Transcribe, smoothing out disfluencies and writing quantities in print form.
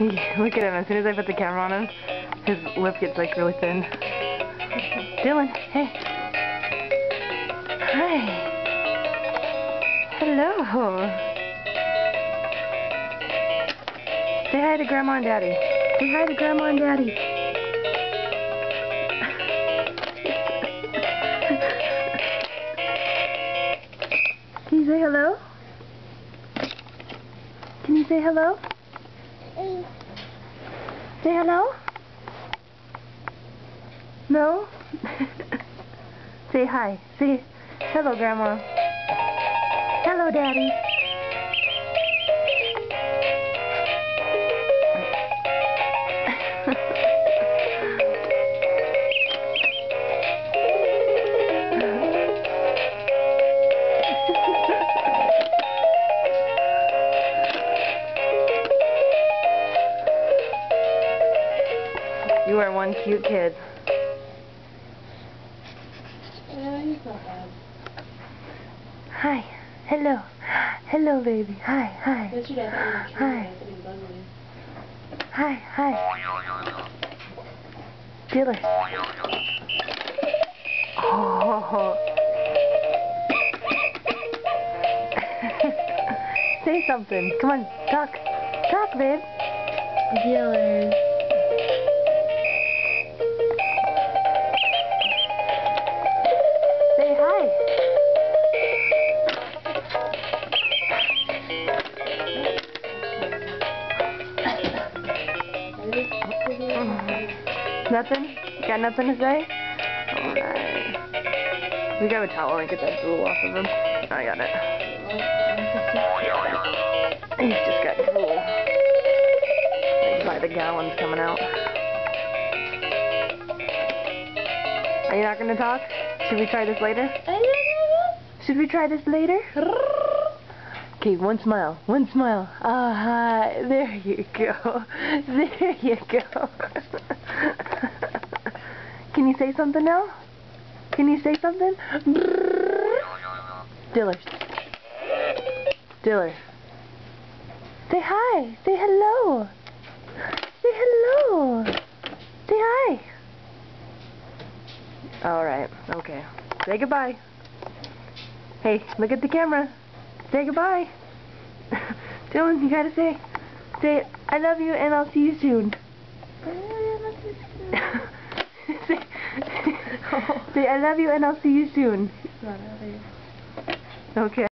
Look at him. As soon as I put the camera on him, his lip gets like really thin. Dylan, hey. Hi. Hello. Say hi to Grandma and Daddy. Say hi to Grandma and Daddy. Can you say hello? Can you say hello? Say hello? No? Say hi. Say hello, Grandma. Hello, Daddy. You are one cute kid. Yeah, he's not bad. Hi. Hello. Hello, baby. Hi. Hi. Yesterday I thought you were cute. Hi. I thought he was ugly. Hi. Dylan. Oh. Say something. Come on. Talk. Talk, babe. Dylan. Say hi. Nothing? Got nothing to say? Alright. We grab a towel and get that drool off of him. I got it. He's just got drool. By the gallons coming out. Are you not going to talk? Should we try this later? Should we try this later? Okay, one smile. One smile. Ah, hi. There you go. There you go. Can you say something now? Can you say something? Diller. Diller. Say hi. Say hello. Say hello. Say hi. Alright, okay. Say goodbye. Hey, look at the camera. Say goodbye. Dylan, you gotta say, I love you and I'll see you soon. Say, I love you and I'll see you soon. Okay.